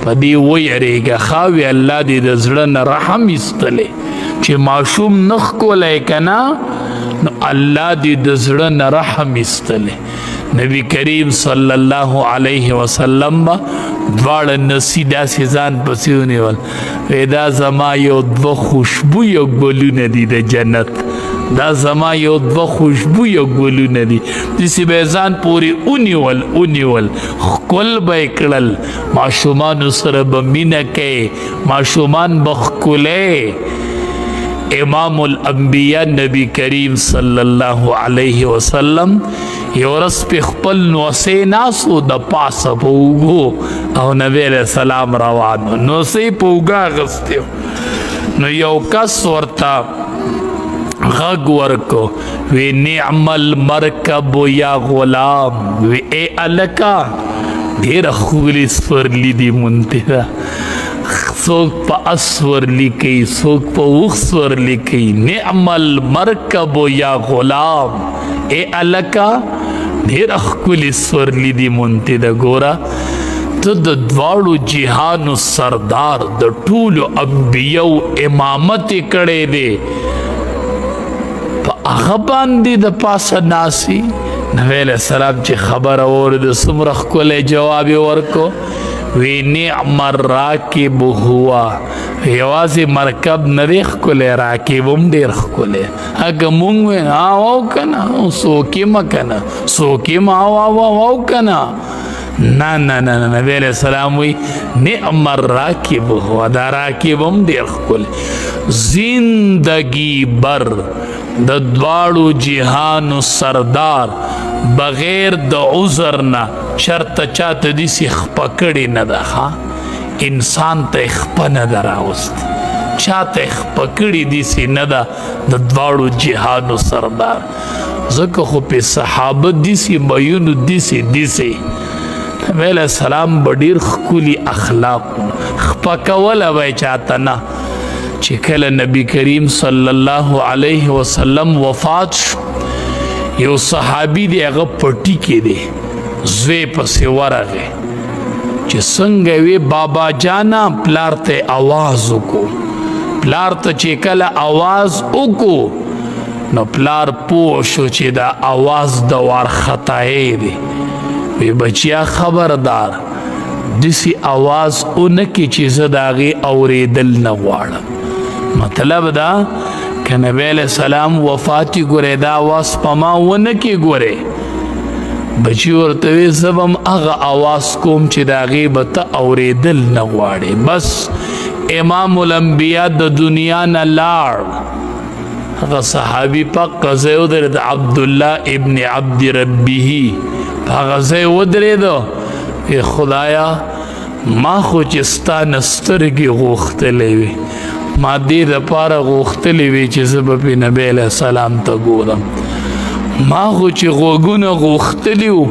په دې ویریږه خاوې الله دې د زړه نه رحم ایستلی چې ماشوم نه ښکلی که نه نو الله دې د زړه نه رحم ایستلی نبی کریم صلی الله علیه وسلم با دواړه نسی داسې ځان پسې ونیول وی دا زما یو دوه خوشبویه ګلونه دي د جنت دا زما یو دوه خوشبویه ګلونه دي داسې به یې ځان پورې ونیول ښکل به یې کړل ماشومانو سره به مینه کوې ماشومان به ښکلی امام الانبیاء نبی کریم صلی الله علیه وسلم یو ورځ په خپل نوسې ناسو د پاسه په اوږو او نبی علیه السلام روانو نوسې په اوږه اخیستې نو یو کس ورته غږ ورکو وی نعم المرکب یا غلام وی ای الکا ډېره ښکلې سپرلي دي منتهه څوک په اس سورلی کوي څوک په اوښ سورلی کوي نعم المرکب یا غلام ای الکا ډېره ښکلې سورلی دي منتهه ګوره ته د دواړو جهانو سردار د ټولو انبیاو امامت یې کړی دی په هغه باندې د پاسه ناسي نبی علیه السلام چې خبره واورېده څومره ښکلی جواب یې ورکو وی نعم الراکب هو یوازې مرکب نه دی ښکلی راکب هم ډېر ښکلی هکه مونږ وی او که نه څوک یې مه که نه څوک یې مه او که نه نه نبی علیه السلام وی نعم الراکب هو دا راکب هم ډېر ښکلی زندگی بر د دواړو جهانو سردار بغیر د عذر نه چرته چاته داسې خپه کړې نه ده انسان ته یې خپه نه ده راوستې چاته یې خپه کړې داسې نه ده د دواړو جهانو سردار ځکه خو پې صحابه داسې میونو داسې نبی علیه السلام به ډېر ښکلي اخلاق خپه کوله به یې چاته نه چې کله نبی کریم صلی الله علیه وسلم وفات شو یو صحابي دی هغه پټي کې دی زوی پسې ورغی چې څنګه وی بابا جانا پلار ته آواز وکړو پلار ته چې کله آواز وکړو نو پلار پوه شو چې دا آواز د وارخطایۍ دی وی بچیا خبردار داسې آواز ونه کې چې زه د هغې اورېدل نه غواړم مطلب دا که نبی علیہ السلام وفاتی ګورې دا آواز په ما ونه کې ګورې بچی ورته وی زه به هم هغه آواز کوم چې د هغې به ته اورېدل نه غواړې بس امام الانبیاء د دنیا نه لاړ هغه صحابي پاک ځای ودرېد عبدالله ابن عبد ربه په هغه ځای ودرېده وی خدایا ما خو چې ستا نه سترګې غوښتلی وي ما دې دپاره غوښتلی وي چې زه به پې نبی علیه السلام ته ګورم ما خو چې غوږونه غوښتلي وو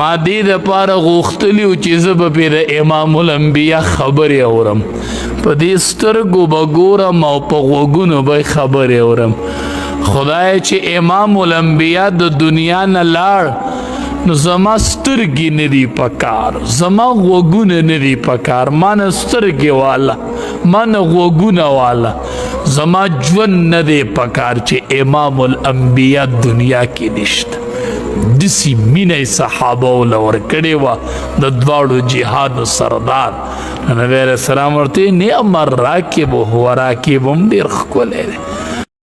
ما دې دپاره غوښتلي وو چې زه به پې د امام الانبیا خبرې اورم په دې سترګو به ګورم او په غوږونو به خبرې اورم خدای چې امام الانبیا د دنیا نه لاړ نو زما سترګې نه دي پکار زما غوږونه نه دي پکار ما نه سترګې والا ما نه غوږونه والا زما ژوند نه دی پکار چې امام الانبیا دنیا کې نشته داسې مینه یې صحابه له ورکړې وه د دواړو جهانو سردار نبی علیه السلام ورته نعم الراکب هو راکب هم ډېر ښکلی دی